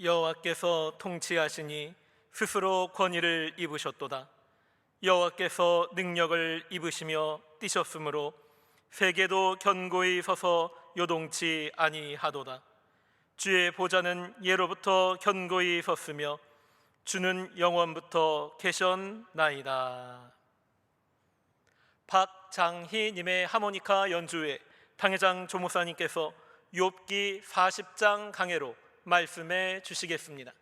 여호와께서 통치하시니 스스로 권위를 입으셨도다. 여호와께서 능력을 입으시며 뛰셨으므로 세계도 견고히 서서 요동치 아니하도다. 주의 보좌는 예로부터 견고히 섰으며 주는 영원부터 계셨나이다. 박장희님의 하모니카 연주회 당회장 조목사님께서 욥기 40장 강해로 말씀해 주시겠습니다.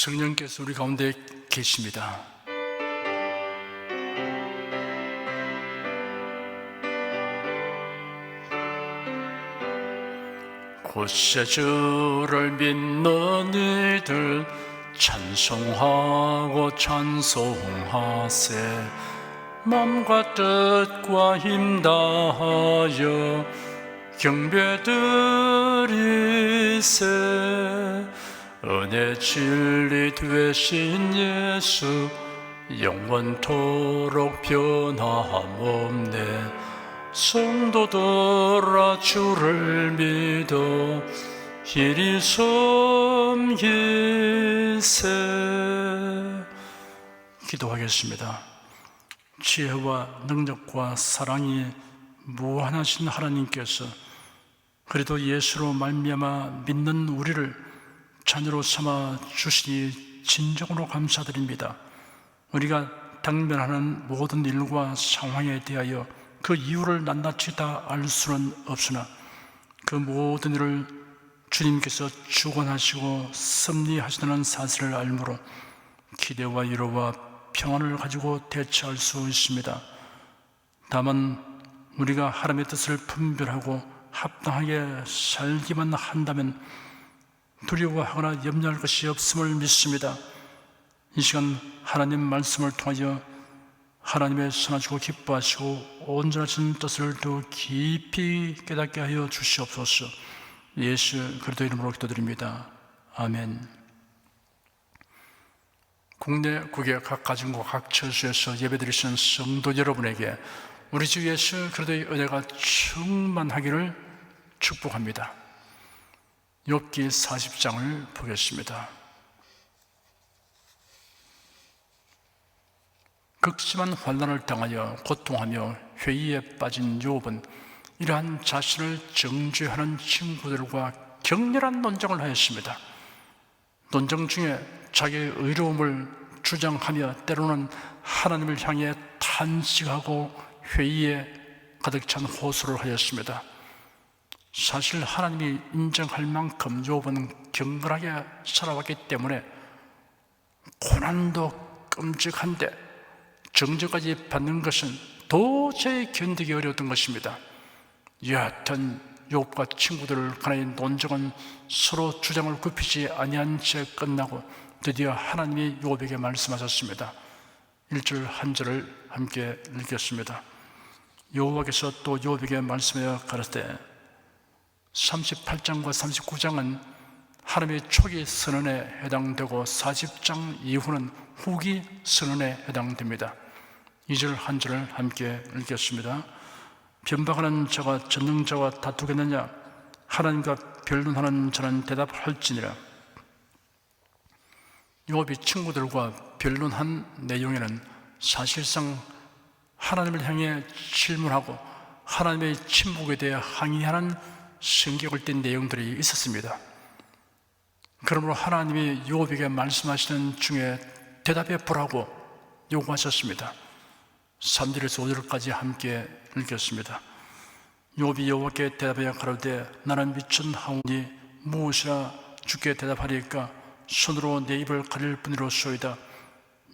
성령께서 우리 가운데 계십니다. 곧새 주를 믿는 이들 찬송하고 찬송하세. 맘과 뜻과 힘 다하여 경배드리세. 은혜 진리 되신 예수 영원토록 변함없네. 성도들아 주를 믿어 이리 섬기세. 기도하겠습니다. 지혜와 능력과 사랑이 무한하신 하나님께서 그래도 예수로 말미암아 믿는 우리를 자녀로 삼아 주시니 진정으로 감사드립니다. 우리가 당면하는 모든 일과 상황에 대하여 그 이유를 낱낱이 다 알 수는 없으나 그 모든 일을 주님께서 주관하시고 섭리하시다는 사실을 알므로 기대와 위로와 평안을 가지고 대처할 수 있습니다. 다만 우리가 하나님의 뜻을 분별하고 합당하게 살기만 한다면 두려워하거나 염려할 것이 없음을 믿습니다. 이 시간 하나님 말씀을 통하여 하나님의 선하시고 기뻐하시고 온전하신 뜻을 더 깊이 깨닫게 하여 주시옵소서. 예수 그리스도 이름으로 기도드립니다. 아멘. 국내 국외 각 가정과 각 처소에서 예배드리시는 성도 여러분에게 우리 주 예수 그리스도의 은혜가 충만하기를 축복합니다. 욥기 40장을 보겠습니다. 극심한 환난을 당하여 고통하며 회의에 빠진 욥은 이러한 자신을 정죄하는 친구들과 격렬한 논쟁을 하였습니다. 논쟁 중에 자기의 의로움을 주장하며 때로는 하나님을 향해 탄식하고 회의에 가득 찬 호소를 하였습니다. 사실 하나님이 인정할 만큼 욥은 경건하게 살아왔기 때문에 고난도 끔찍한데 정죄까지 받는 것은 도저히 견디기 어려웠던 것입니다. 여하튼 욥과 친구들 간의 논쟁은 서로 주장을 굽히지 아니한 채 끝나고 드디어 하나님이 욥에게 말씀하셨습니다. 1절 한 절을 함께 읽겠습니다. 여호와께서 또 욥에게 말씀하여 가라사대 38장과 39장은 하나님의 초기 선언에 해당되고 40장 이후는 후기 선언에 해당됩니다. 2절 한 절을 함께 읽겠습니다. 변방하는 자가 전능자와 다투겠느냐? 하나님과 변론하는 자는 대답할지니라. 욥이 친구들과 변론한 내용에는 사실상 하나님을 향해 질문하고 하나님의 침묵에 대해 항의하는 성격을 띈 내용들이 있었습니다. 그러므로 하나님이 욥에게 말씀하시는 중에 대답해 보라고 요구하셨습니다. 3절에서 5절까지 함께 읽겠습니다. 욥이 여호와께 대답하여 가로되 나는 미천 하오니 무엇이라 주께 대답하리까? 손으로 내 입을 가릴 뿐이로소이다.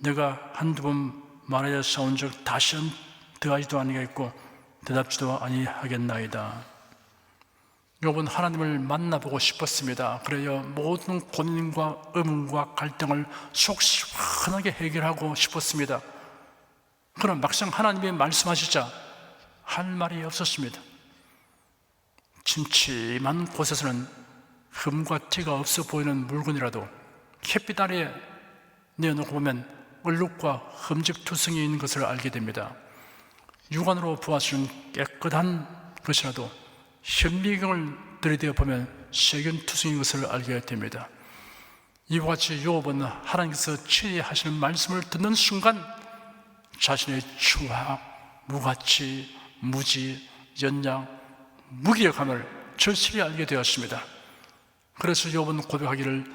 내가 한두 번 말하여 싸운즉 다시는 더하지도 아니하겠고 대답지도 아니하겠나이다. 욥은 하나님을 만나보고 싶었습니다. 그래야 모든 고민과 의문과 갈등을 속 시원하게 해결하고 싶었습니다. 그러나 막상 하나님이 말씀하시자 할 말이 없었습니다. 침침한 곳에서는 흠과 티가 없어 보이는 물건이라도 햇빛 아래 내어놓고 보면 얼룩과 흠집투성이 있는 것을 알게 됩니다. 육안으로 보아서는 깨끗한 것이라도 현미경을 들이대어 보면 세균투성인 것을 알게 됩니다. 이와 같이 욥은 하나님께서 치리하시는 말씀을 듣는 순간 자신의 추악, 무가치, 무지, 연약, 무기력함을 절실히 알게 되었습니다. 그래서 욥은 고백하기를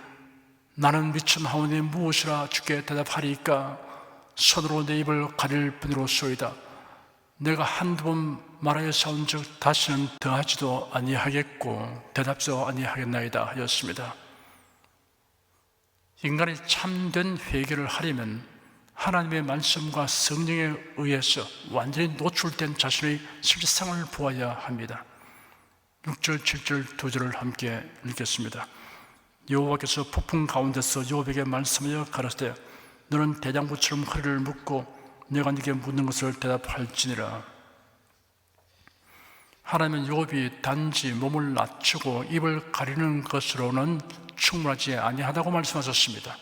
나는 미천하오니 무엇이라 주께 대답하리까? 손으로 내 입을 가릴 뿐이로소이다. 내가 한두 번 말하여 싸운즉 다시는 더하지도 아니하겠고 대답도 아니하겠나이다 하였습니다. 인간이 참된 회개를 하려면 하나님의 말씀과 성령에 의해서 완전히 노출된 자신의 실상을 보아야 합니다. 6절, 7절 두 절을 함께 읽겠습니다. 여호와께서 폭풍 가운데서 욥에게 말씀하여 가라사대 너는 대장부처럼 허리를 묶고 내가 네게 묻는 것을 대답할지니라. 하나님은 욥이 단지 몸을 낮추고 입을 가리는 것으로는 충분하지 아니하다고 말씀하셨습니다.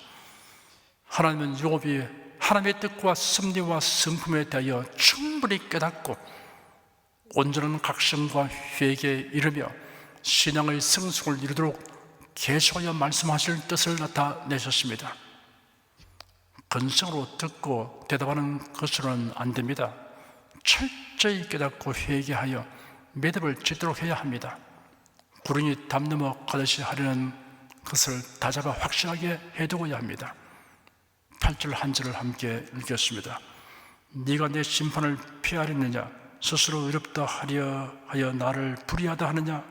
하나님은 욥이 하나님의 뜻과 섭리와 성품에 대하여 충분히 깨닫고 온전한 각성과 회개에 이르며 신앙의 성숙을 이루도록 계속하여 말씀하실 뜻을 나타내셨습니다. 건성으로 듣고 대답하는 것으로는 안 됩니다. 철저히 깨닫고 회개하여 매듭을 짓도록 해야 합니다. 구름이 담 넘어 가듯이 하려는 그것을 다잡아 확실하게 해두어야 합니다. 8절 한 절을 함께 읽겠습니다. 네가 내 심판을 피하려느냐? 스스로 의롭다 하려 하여 나를 불의하다 하느냐?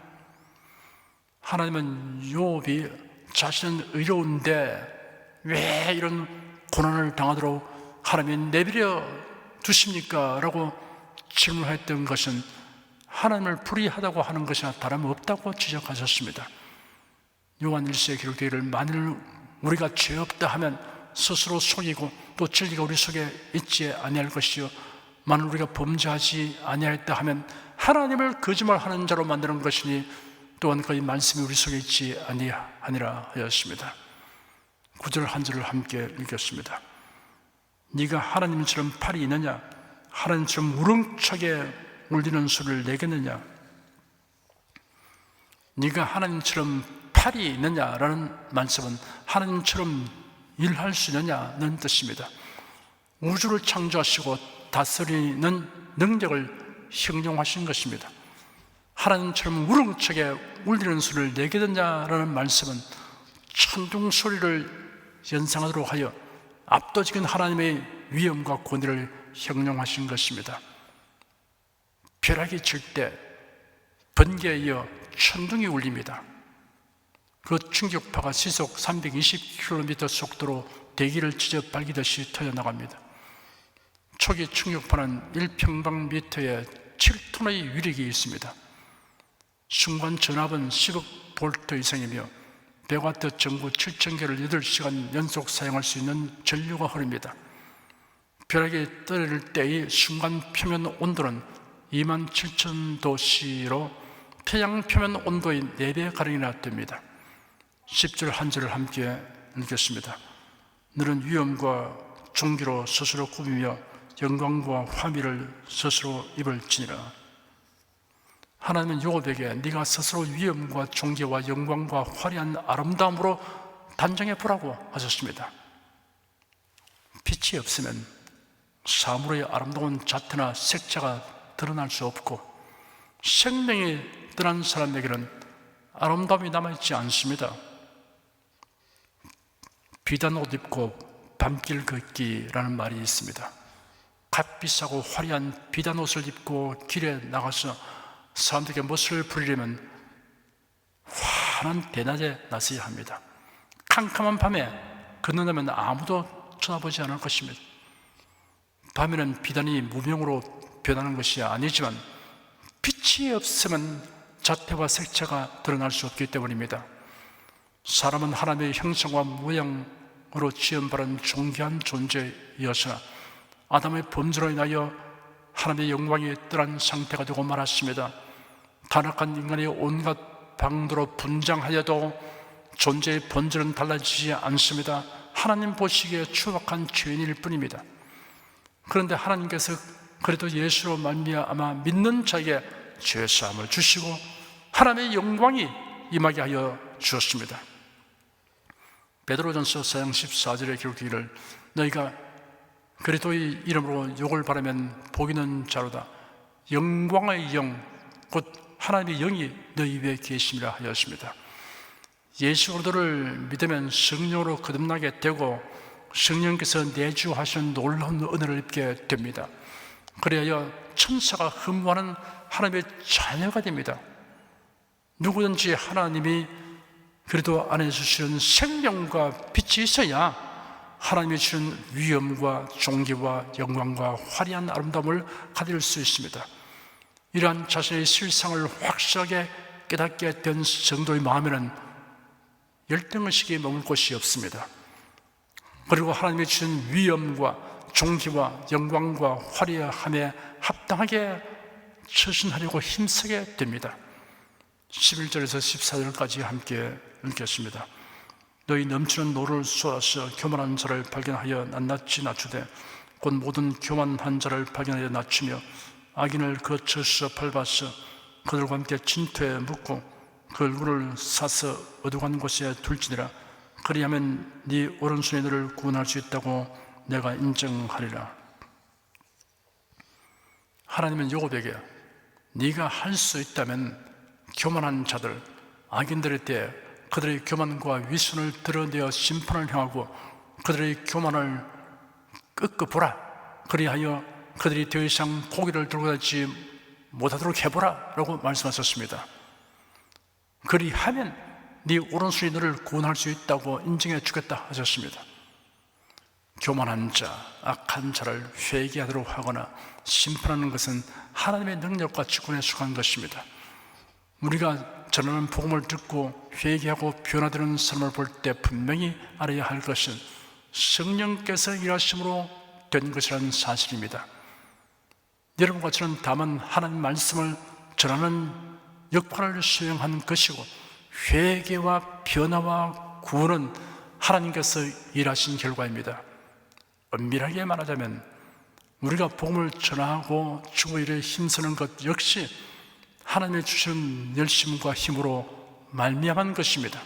하나님은 욥이 자신은 의로운데 왜 이런 고난을 당하도록 하나님이 내버려 두십니까? 라고 질문했던 것은 하나님을 불의하다고 하는 것이나 다름없다고 지적하셨습니다. 요한 1서에 기록되기를 만일 우리가 죄 없다 하면 스스로 속이고 또 진리가 우리 속에 있지 아니할 것이요 만일 우리가 범죄하지 아니하였다 하면 하나님을 거짓말하는 자로 만드는 것이니 또한 그의 말씀이 우리 속에 있지 아니하니라 하였습니다. 9절 한 절을 함께 읽겠습니다. 네가 하나님처럼 팔이 있느냐? 하나님처럼 우렁차게 울리는 소리를 내겠느냐? 네가 하나님처럼 팔이 있느냐라는 말씀은 하나님처럼 일할 수 있느냐는 뜻입니다. 우주를 창조하시고 다스리는 능력을 형용하신 것입니다. 하나님처럼 우렁차게 울리는 소리를 내겠느냐라는 말씀은 천둥 소리를 연상하도록 하여 압도적인 하나님의 위엄과 권위를 형용하신 것입니다. 벼락이 칠 때 번개에 이어 천둥이 울립니다. 그 충격파가 시속 320km 속도로 대기를 찢어 발기듯이 터져나갑니다. 초기 충격파는 1평방미터에 7톤의 위력이 있습니다. 순간 전압은 10억 볼트 이상이며 100와트 전구 7,000개를 8시간 연속 사용할 수 있는 전류가 흐릅니다. 벼락이 떨어질 때의 순간 표면 온도는 27,000도씨로 태양 표면 온도의 4배가량이나 됩니다. 10절 한 절을 함께 읽겠습니다. 너는 위엄과 존귀로 스스로 꾸미며 영광과 화미를 스스로 입을지니라. 하나님은 욥에게 네가 스스로 위엄과 존귀와 영광과 화려한 아름다움으로 단정해 보라고 하셨습니다. 빛이 없으면 사물의 아름다운 자태나 색채가 드러날 수 없고 생명이 떠난 사람에게는 아름다움이 남아있지 않습니다. 비단 옷 입고 밤길 걷기라는 말이 있습니다. 값비싸고 화려한 비단 옷을 입고 길에 나가서 사람들에게 멋을 부리려면 환한 대낮에 나서야 합니다. 캄캄한 밤에 걷는다면 아무도 쳐다보지 않을 것입니다. 밤에는 비단이 무명으로 변하는 것이 아니지만 빛이 없으면 자태와 색채가 드러날 수 없기 때문입니다. 사람은 하나님의 형상과 모양으로 지음받은 존귀한 존재이었으나 아담의 범죄로 인하여 하나님의 영광이 떠난 상태가 되고 말았습니다. 타락한 인간의 온갖 방도로 분장하여도 존재의 본질은 달라지지 않습니다. 하나님 보시기에 추악한 죄인일 뿐입니다. 그런데 하나님께서 그래도 예수로 말미암아 믿는 자에게 죄사함을 주시고 하나님의 영광이 임하게 하여 주었습니다. 베드로전서 4장 14절에 기록되기를 너희가 그리스도의 이름으로 욕을 바라면 복 있는 자로다. 영광의 영 곧 하나님의 영이 너희 입에 계심이라 하였습니다. 예수 그리스도를 믿으면 성령으로 거듭나게 되고 성령께서 내주하시는 놀라운 은혜를 입게 됩니다. 그래야 천사가 흠모하는 하나님의 자녀가 됩니다. 누구든지 하나님이 그래도 안에 주시는 생명과 빛이 있어야 하나님이 주신 위엄과 존귀와 영광과 화려한 아름다움을 가질 수 있습니다. 이러한 자신의 실상을 확실하게 깨닫게 된 성도의 마음에는 열등의식이 머물 곳이 없습니다. 그리고 하나님이 주신 위엄과 존귀와 영광과 화려함에 합당하게 처신하려고 힘쓰게 됩니다. 11절에서 14절까지 함께 읽겠습니다. 너희 넘치는 노를 쏘아서 교만한 자를 발견하여 낱낱이 낮추되 곧 모든 교만한 자를 발견하여 낮추며 악인을 거쳐서 밟아서 그들과 함께 진토에 묻고 그 얼굴을 사서 어두운 곳에 둘지니라. 그리하면 네 오른손이 너를 구원할 수 있다고 내가 인정하리라. 하나님은 욥에게 네가 할 수 있다면 교만한 자들, 악인들에 대해 그들의 교만과 위선을 드러내어 심판을 향하고 그들의 교만을 끄끄보라. 그리하여 그들이 더 이상 고기를 들고 다니지 못하도록 해보라 라고 말씀하셨습니다. 그리하면 네 오른손이 너를 구원할 수 있다고 인정해 주겠다 하셨습니다. 교만한 자, 악한 자를 회개하도록 하거나 심판하는 것은 하나님의 능력과 직분에 속한 것입니다. 우리가 전하는 복음을 듣고 회개하고 변화되는 사람을 볼 때 분명히 알아야 할 것은 성령께서 일하심으로 된 것이라는 사실입니다. 여러분과 저는 다만 하나님 말씀을 전하는 역할을 수행한 것이고, 회개와 변화와 구원은 하나님께서 일하신 결과입니다. 엄밀하게 말하자면 우리가 복음을 전하고 주의 일에 힘쓰는 것 역시 하나님의 주신 열심과 힘으로 말미암은 것입니다.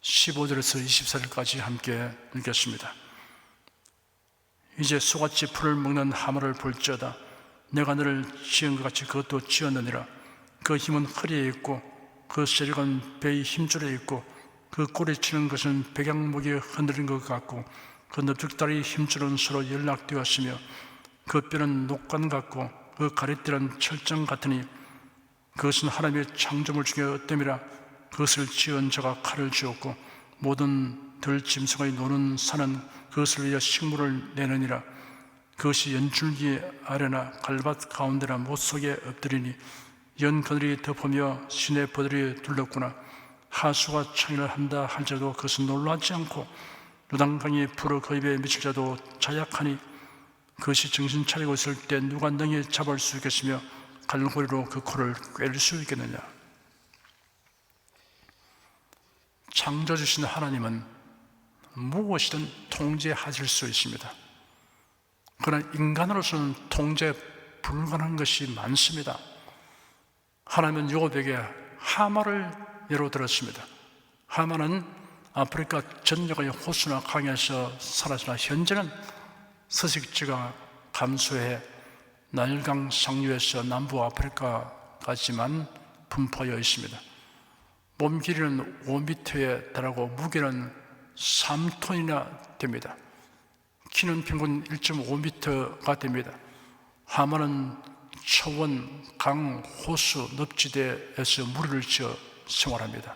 15절에서 24절까지 함께 읽겠습니다. 이제 소같이 풀을 먹는 하마를 볼지어다. 내가 너를 지은 것 같이 그것도 지었느니라. 그 힘은 허리에 있고 그 세력은 배의 힘줄에 있고 그 꼬리 치는 것은 백양목이 흔들린 것 같고 그 넓적다리 힘줄은 서로 연락되었으며 그 뼈는 녹관 같고 그 가리띠는 철장 같으니 그것은 하나님의 창조물 중에 어뜸이라. 그것을 지은 자가 칼을 쥐었고 모든 들짐승의 노는 산은 그것을 위하여 식물을 내느니라. 그것이 연줄기 아래나 갈밭 가운데나 못 속에 엎드리니 연 그늘이 덮으며 시내 버들이 둘렀구나. 하수가 창의를 한다 할지라도 그것은 놀라지 않고 요단강이 풀어 그 입에 미칠 자도 자약하니 그것이 정신 차리고 있을 때 누가 능히 잡을 수 있겠으며 갈고리로 그 코를 꿰를 수 있겠느냐. 창조주신 하나님은 무엇이든 통제하실 수 있습니다. 그러나 인간으로서는 통제 불가능한 것이 많습니다. 하나님은 야곱에게 하마를 예로 들었습니다. 하마는 아프리카 전역의 호수나 강에서 살았으나 현재는 서식지가 감소해 나일강 상류에서 남부 아프리카까지만 분포하여 있습니다. 몸 길이는 5m에 달하고 무게는 3톤이나 됩니다. 키는 평균 1.5m가 됩니다. 하마는 초원, 강, 호수, 늪지대에서 무리를 지어 생활합니다.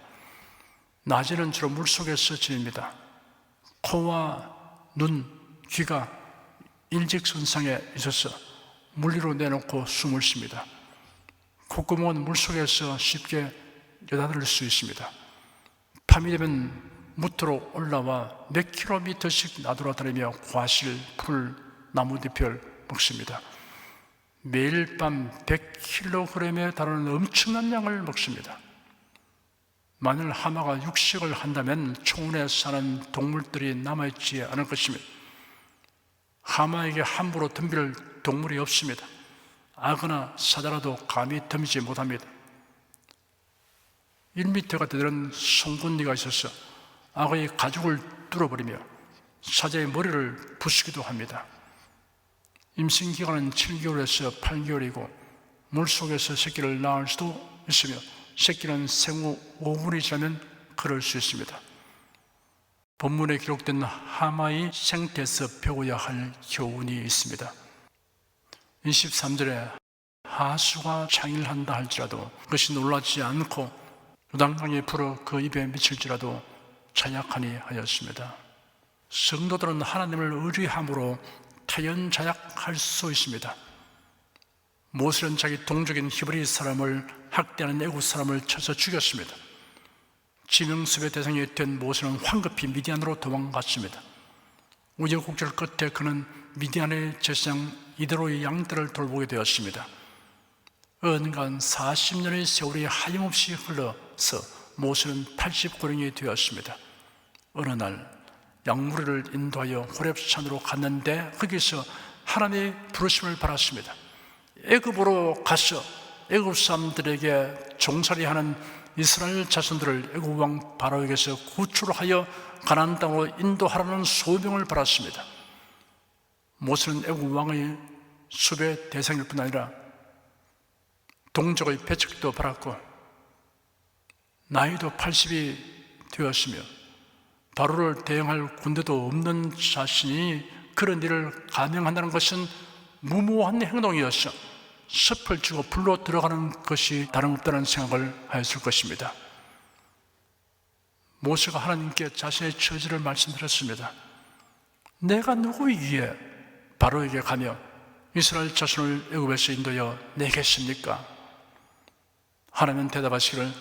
낮에는 주로 물속에서 지냅니다. 코와 눈, 귀가 일직선상에 있어서 물리로 내놓고 숨을 쉽니다. 콧구멍은 물속에서 쉽게 여닫을 수 있습니다. 밤이 되면 무트로 올라와 몇 킬로미터씩 나돌아다니며 과실, 풀, 나무잎을 먹습니다. 매일 밤 100kg에 달하는 엄청난 양을 먹습니다. 만일 하마가 육식을 한다면 초원에 사는 동물들이 남아있지 않을 것입니다. 하마에게 함부로 덤빌 동물이 없습니다. 악어나 사자라도 감히 덤비지 못합니다. 1m가 되는 송곳니가 있어서 악어의 가죽을 뚫어버리며 사자의 머리를 부수기도 합니다. 임신기간은 7개월에서 8개월이고 물속에서 새끼를 낳을 수도 있으며 새끼는 생후 5분이 지나면 그럴 수 있습니다. 본문에 기록된 하마의 생태에서 배워야 할 교훈이 있습니다. 23절에 하수가 창일한다 할지라도 그것이 놀라지 않고 요단강이 불어 그 입에 미칠지라도 자약하니 하였습니다. 성도들은 하나님을 의뢰함으로 태연자약할 수 있습니다. 모세는 자기 동족인 히브리 사람을 학대하는 애굽 사람을 쳐서 죽였습니다. 지명수배 대상이 된 모세는 황급히 미디안으로 도망갔습니다. 우여곡절 끝에 그는 미디안의 제사장 이드로의 양떼를 돌보게 되었습니다. 언간 40년의 세월이 하염없이 흘러서 모세는 80고령이 되었습니다. 어느 날 양무리를 인도하여 호렙산으로 갔는데 거기서 하나님의 부르심을 받았습니다. 애굽으로 가서 애굽 사람들에게 종살이하는 이스라엘 자손들을 애굽 왕 바로에게서 구출하여 가나안 땅으로 인도하라는 소명을 받았습니다. 모세는 애굽 왕의 수배 대상일 뿐 아니라 동족의 배척도 받았고 나이도 80이 되었으며 바로를 대응할 군대도 없는 자신이 그런 일을 감행한다는 것은 무모한 행동이었어 섭을 쥐고 불로 들어가는 것이 다름없다는 생각을 하였을 것입니다. 모세가 하나님께 자신의 처지를 말씀드렸습니다. 내가 누구이기에 바로에게 가며 이스라엘 자손을 애굽에서 인도하여 내겠습니까? 하나님은 대답하시기를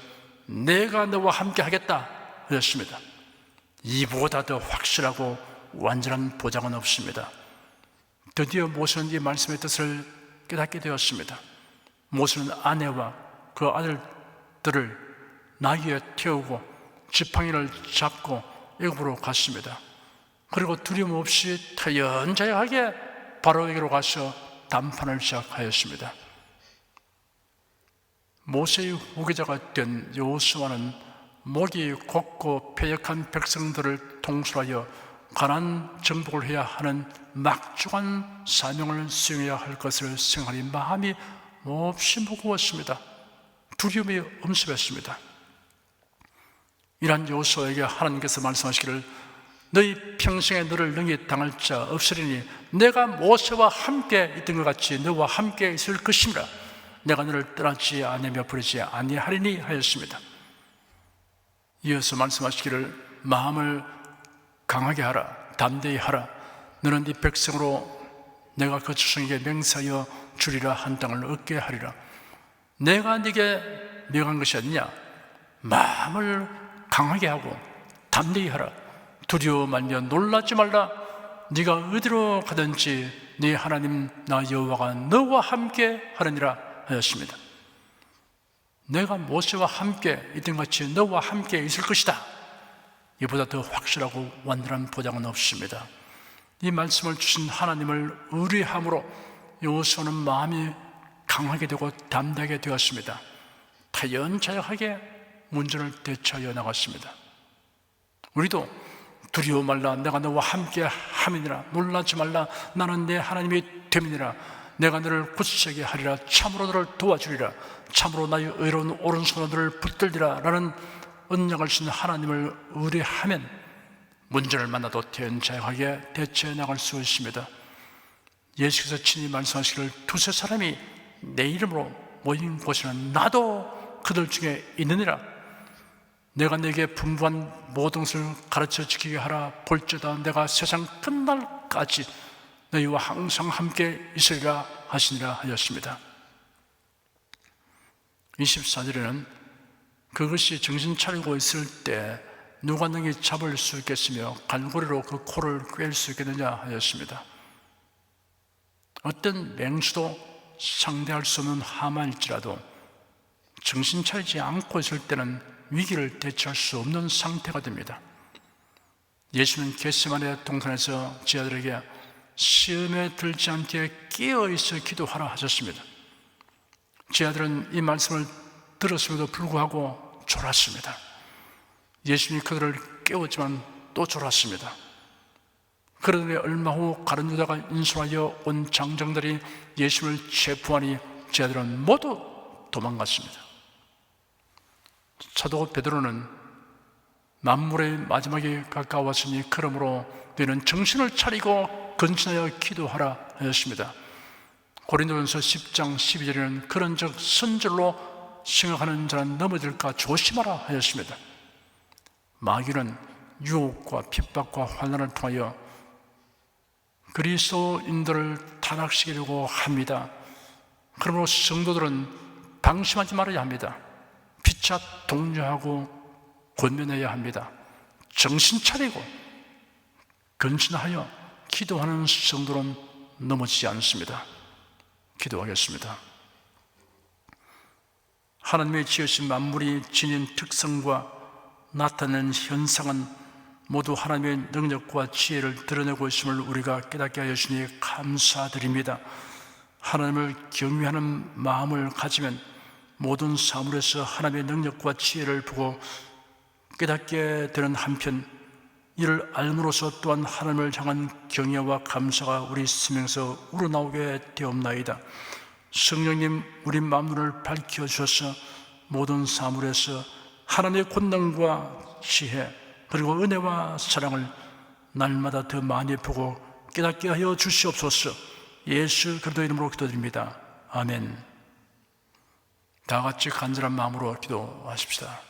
내가 너와 함께 하겠다 하였습니다. 이보다 더 확실하고 완전한 보장은 없습니다. 드디어 모세는 이 말씀의 뜻을 깨닫게 되었습니다. 모세는 아내와 그 아들들을 나귀에 태우고 지팡이를 잡고 애굽으로 갔습니다. 그리고 두려움 없이 터연자하게 바로에게로 가서 담판을 시작하였습니다. 모세의 후계자가 된 여호수아는 목이 곧고 패역한 백성들을 통솔하여 가나안 정복을 해야 하는 막중한 사명을 수행해야 할 것을 생각하니 마음이 몹시 무거웠습니다. 두려움이 엄습했습니다. 이러한 여호수아에게 하나님께서 말씀하시기를 너희 평생에 너를 능히 당할 자 없으리니 내가 모세와 함께 있던 것 같이 너와 함께 있을 것이니라. 내가 너를 떠나지 아니하며 버리지 아니하리니 하였습니다. 이어서 말씀하시기를 마음을 강하게 하라, 담대히 하라. 너는 네 백성으로 내가 그 조상에게 맹세하여 주리라 한 땅을 얻게 하리라. 내가 네게 명한 것이 아니냐. 마음을 강하게 하고 담대히 하라. 두려워 말며 놀라지 말라. 네가 어디로 가든지 네 하나님 나 여호와가 너와 함께 하느니라 하였습니다. 내가 모세와 함께 있던 같이 너와 함께 있을 것이다. 이보다 더 확실하고 완전한 보장은 없습니다. 이 말씀을 주신 하나님을 의뢰함으로 여호수아는 마음이 강하게 되고 담대하게 되었습니다. 타연자역하게 문제를 대처하여 나갔습니다. 우리도 두려워 말라. 내가 너와 함께 함이니라. 놀라지 말라. 나는 내 하나님이 됨이니라. 내가 너를 굳세게 하리라. 참으로 너를 도와주리라. 참으로 나의 의로운 오른손으로 너를 붙들리라 라는 언약을 주신 하나님을 의뢰하면 문제를 만나도 대연자역하게 대처해 나갈 수 있습니다. 예수께서 친히 말씀하시기를 두세 사람이 내 이름으로 모인 곳에는 나도 그들 중에 있느니라. 내가 내게 분부한 모든 것을 가르쳐 지키게 하라. 볼지어다 내가 세상 끝날까지 너희와 항상 함께 있으리라 하시니라 하였습니다. 24절에는 그것이 정신 차리고 있을 때 누가 능히 잡을 수 있겠으며 갈고리로 그 코를 꿰일 수 있겠느냐 하였습니다. 어떤 맹수도 상대할 수 없는 하만일지라도 정신 차리지 않고 있을 때는 위기를 대처할 수 없는 상태가 됩니다. 예수는 겟세마네 동산에서 제자들에게 시험에 들지 않게 깨어있어 기도하라 하셨습니다. 제자들은 이 말씀을 들었음에도 불구하고 졸았습니다. 예수님이 그들을 깨웠지만 또 졸았습니다. 그러더니 얼마 후 가룟 유다가 인솔하여 온 장정들이 예수님을 체포하니 제자들은 모두 도망갔습니다. 사도 베드로는 만물의 마지막이 가까웠으니 그러므로 너희는 정신을 차리고 근신하여 기도하라 하였습니다. 고린도전서 10장 12절에는 그런즉 선절로 생각하는 자는 넘어질까 조심하라 하였습니다. 마귀는 유혹과 핍박과 환난을 통하여 그리스도인들을 타락시키려고 합니다. 그러므로 성도들은 방심하지 말아야 합니다. 피차 독려하고 권면해야 합니다. 정신 차리고 근신하여 기도하는 성도는 넘어지지 않습니다. 기도하겠습니다. 하나님의 지으신 만물이 지닌 특성과 나타내는 현상은 모두 하나님의 능력과 지혜를 드러내고 있음을 우리가 깨닫게 하여 주시니 감사드립니다. 하나님을 경외하는 마음을 가지면 모든 사물에서 하나님의 능력과 지혜를 보고 깨닫게 되는 한편 이를 알므로써 또한 하나님을 향한 경외와 감사가 우리 생명에서 우러나오게 되옵나이다. 성령님 우리 마음을 밝혀주셔서 모든 사물에서 하나님의 권능과 지혜 그리고 은혜와 사랑을 날마다 더 많이 보고 깨닫게 하여 주시옵소서. 예수 그리스도 이름으로 기도드립니다. 아멘. 다 같이 간절한 마음으로 기도하십시다.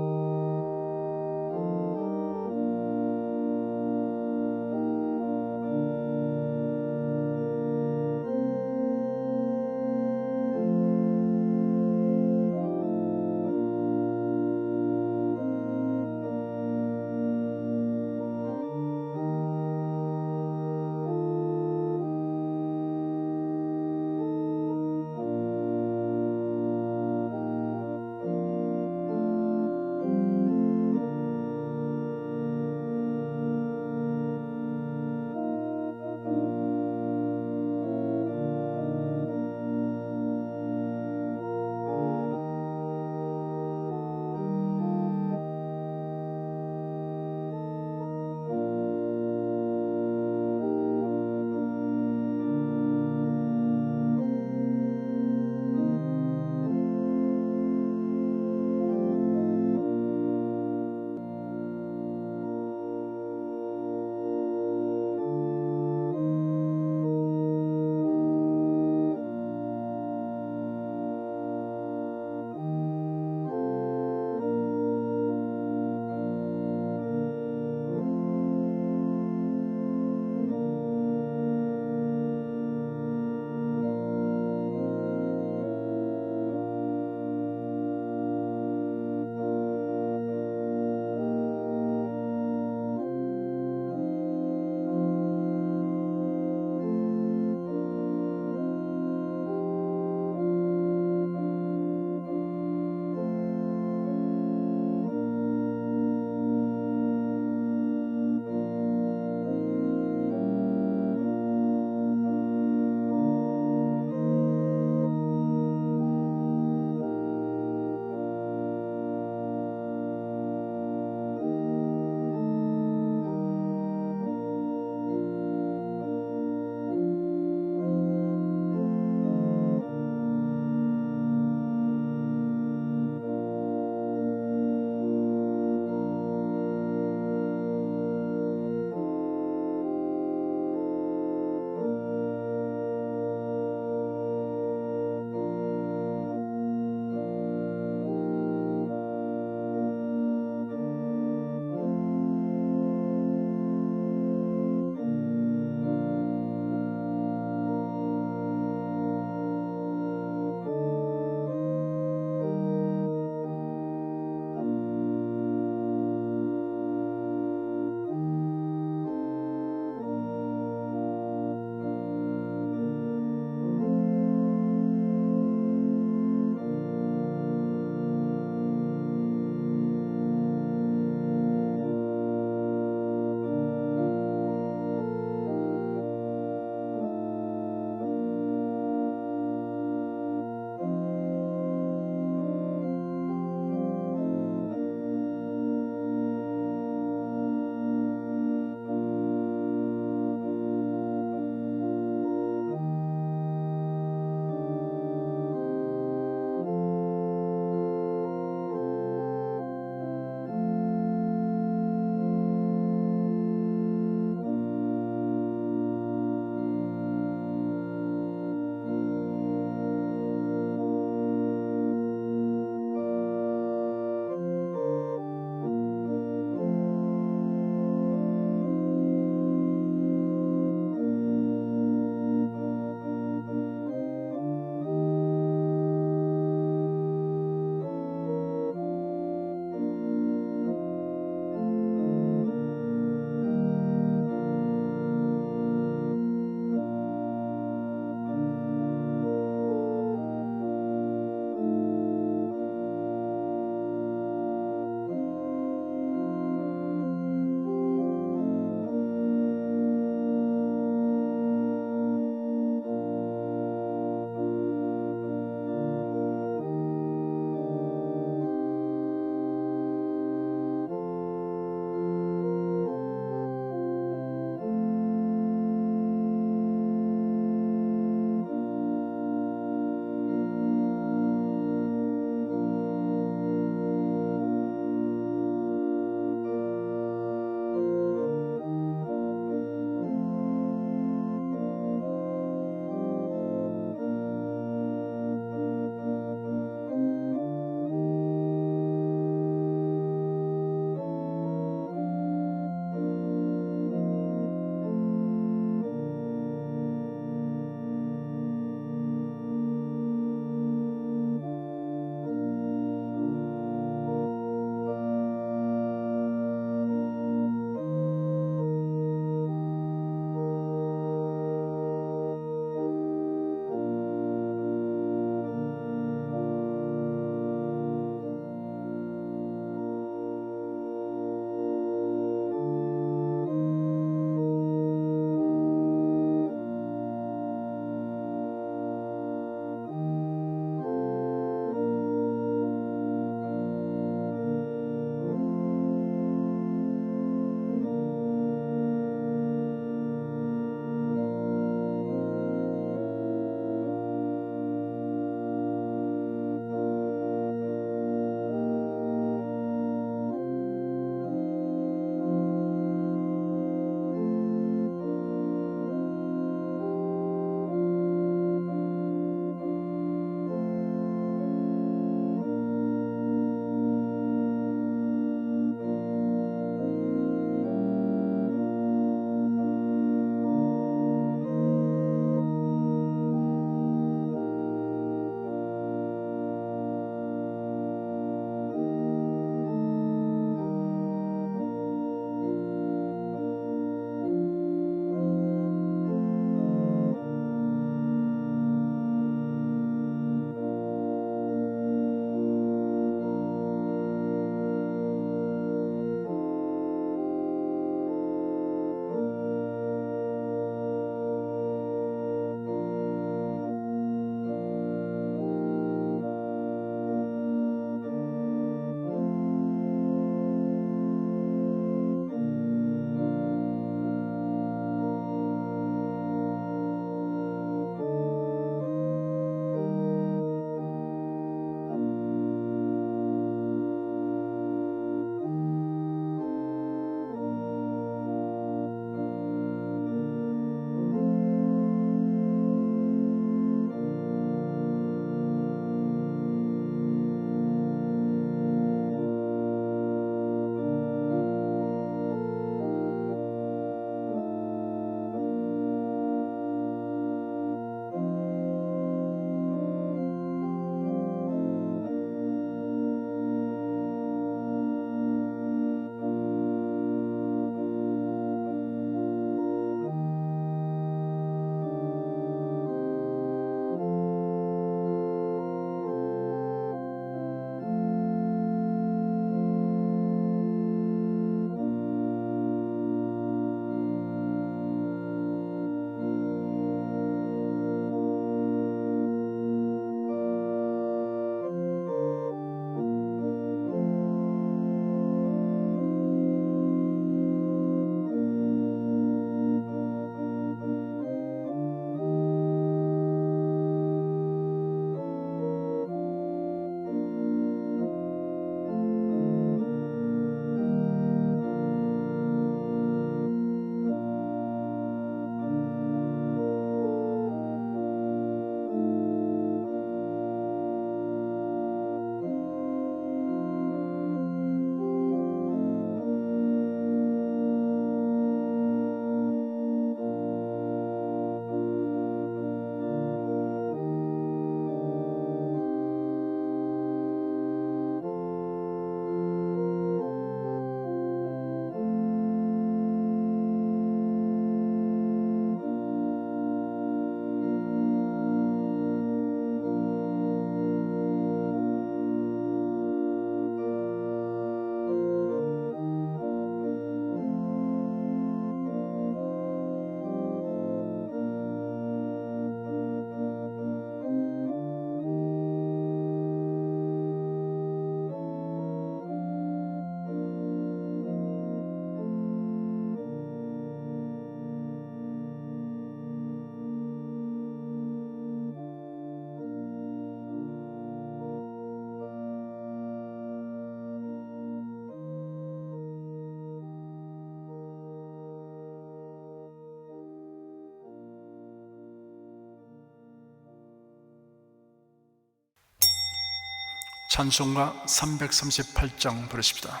찬송가 338장 부르십시다.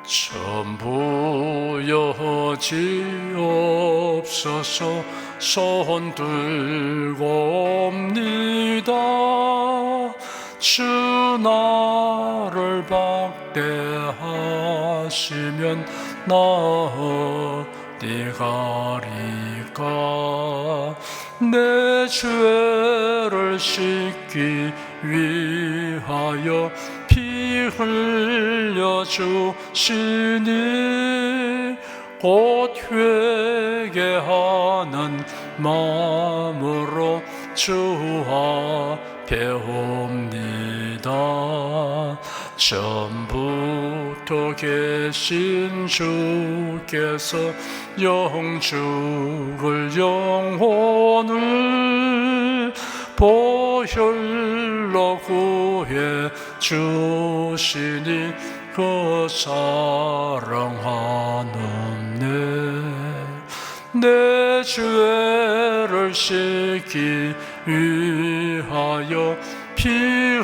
전부 여지없어서 손 들고 옵니다. 주 나를 박대하시면 나 어디 가리까. 내 죄를 씻기 위하여 피 흘려 주시니 곧 회개하는 마음으로 주 앞에 옵니다. 전부터 계신 주께서 영죽을 영혼을 보혈로 구해 주시니 그 사랑하는 내 죄를 씻기 위하여 피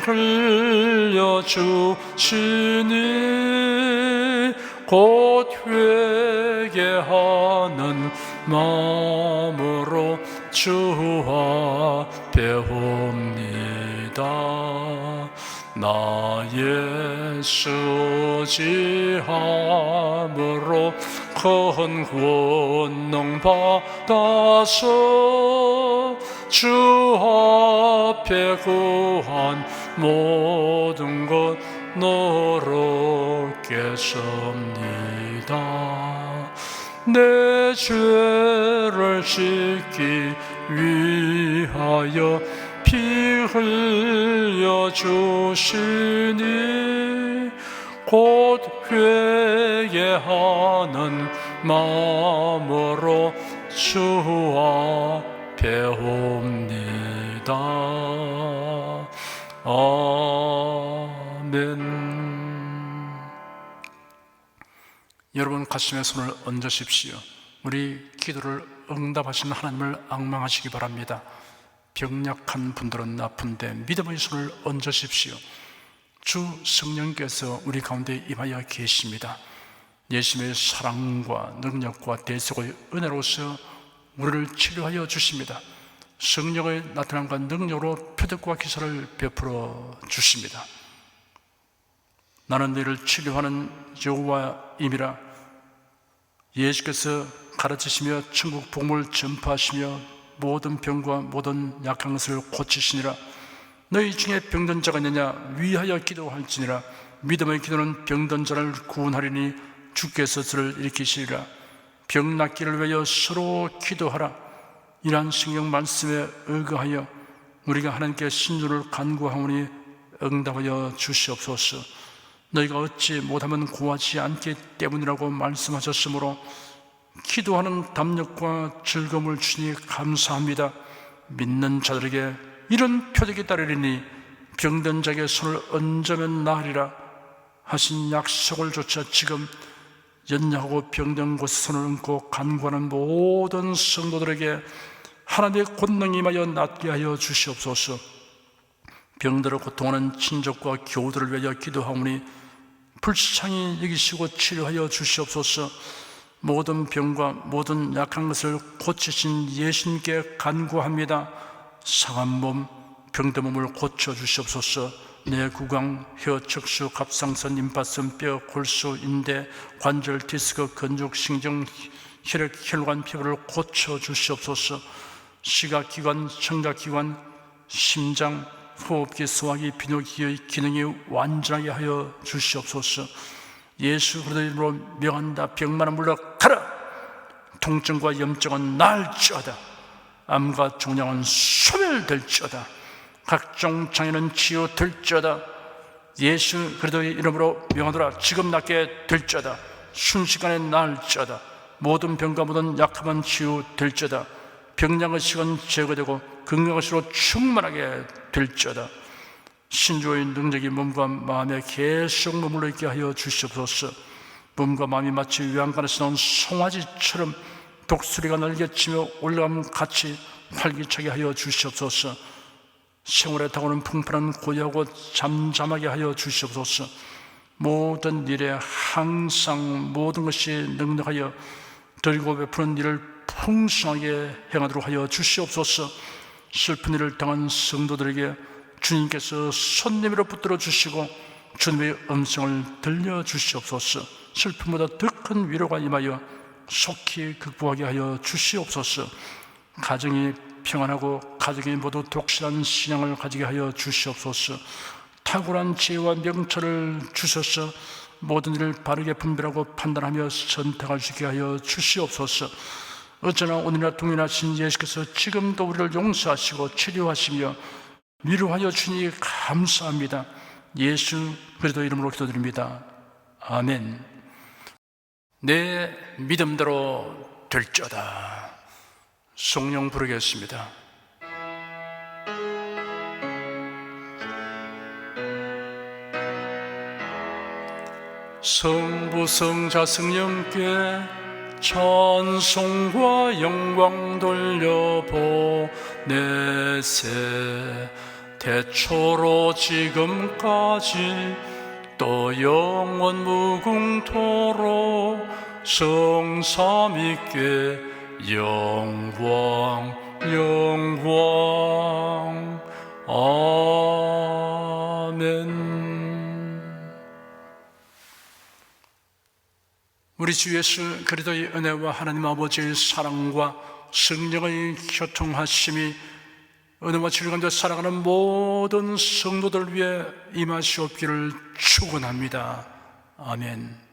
흘려 주시니 곧 회개하는 마음으로 주 앞에 옵니다. 나의 수지함으로 큰 권능 받아서 주 앞에 구한 모든 것 너롭게 섭니다. 내 죄를 씻기 위하여 피 흘려 주시니 곧 회개하는 마음으로 주 앞에 옵니다. 아멘. 여러분 가슴에 손을 얹으십시오. 우리 기도를 응답하시는 하나님을 앙망하시기 바랍니다. 병약한 분들은 아픈데 믿음의 손을 얹으십시오. 주 성령께서 우리 가운데 임하여 계십니다. 예수님의 사랑과 능력과 대속의 은혜로서 우리를 치료하여 주십니다. 성령의 나타남과 능력으로 표적과 기사를 베풀어 주십니다. 나는 너희를 치료하는 여호와임이라. 예수께서 가르치시며 천국 복음을 전파하시며 모든 병과 모든 약한 것을 고치시니라. 너희 중에 병든 자가 있느냐 위하여 기도할지니라. 믿음의 기도는 병든 자를 구원하리니 주께서 저를 일으키시리라. 병 낫기를 위하여 서로 기도하라. 이러한 성경 말씀에 의거하여 우리가 하나님께 신주를 간구하오니 응답하여 주시옵소서. 너희가 얻지 못하면 구하지 않기 때문이라고 말씀하셨으므로 기도하는 담력과 즐거움을 주니 감사합니다. 믿는 자들에게 이런 표적이 따르리니 병든 자에게 손을 얹으면 나으리라 하신 약속을 조차 지금 연약하고 병든 곳에 손을 얹고 간구하는 모든 성도들에게 하나님의 권능이 임하여 낫게 하여 주시옵소서. 병들어 고통하는 친족과 교우들을 위하여 기도하오니 불쌍히 여기시고 치료하여 주시옵소서. 모든 병과 모든 약한 것을 고치신 예수님께 간구합니다. 상한 몸, 병든 몸을 고쳐 주시옵소서. 내 구강, 혀, 척수, 갑상선, 임파선, 뼈, 골수, 인대, 관절, 디스크, 근육, 신경, 혈액, 혈관, 피부를 고쳐 주시옵소서. 시각기관, 청각기관, 심장, 호흡기, 소화기, 비뇨기의 기능이 완전하게 하여 주시옵소서. 예수 그리스도의 이름으로 명한다. 병만은 물러가라. 통증과 염증은 나을지어다. 암과 종양은 소멸될지어다. 각종 장애는 치유될지어다. 예수 그리스도의 이름으로 명하노라. 지금 낫게 될지어다. 순식간에 나을지어다. 모든 병과 모든 약함은 치유될지어다. 병량의 시간 제거되고 건강의 시로 충만하게 될지어다. 신주의 능력이 몸과 마음에 계속 머물러 있게 하여 주시옵소서. 몸과 마음이 마치 외양간에서 나온 송아지처럼 독수리가 날개치며 올라감 같이 활기차게 하여 주시옵소서. 생활에 다가오는 풍파는 고요하고 잠잠하게 하여 주시옵소서. 모든 일에 항상 모든 것이 능력하여 드리고 베푸는 일을 풍성하게 행하도록 하여 주시옵소서. 슬픈 일을 당한 성도들에게 주님께서 손님으로 붙들어 주시고 주님의 음성을 들려주시옵소서. 슬픔보다 더 큰 위로가 임하여 속히 극복하게 하여 주시옵소서. 가정이 평안하고 가정이 모두 독실한 신앙을 가지게 하여 주시옵소서. 탁월한 지혜와 명철을 주셔서 모든 일을 바르게 분별하고 판단하며 선택할 수 있게 하여 주시옵소서. 어쩌나 오늘이나 동일하신 예수께서 지금도 우리를 용서하시고 치료하시며 위로하여 주니 감사합니다. 예수 그리스도 이름으로 기도드립니다. 아멘. 내 믿음대로 될지어다. 성령 부르겠습니다. 성부 성자 성령께 찬송과 영광 돌려보내세. 태초로 지금까지 또 영원 무궁토록 성삼위께 영광 영광. 아멘. 우리 주 예수 그리스도의 은혜와 하나님 아버지의 사랑과 성령의 교통하심이 은혜와 진리 가운데 살아가는 모든 성도들 위해 임하시옵기를 축원합니다. 아멘.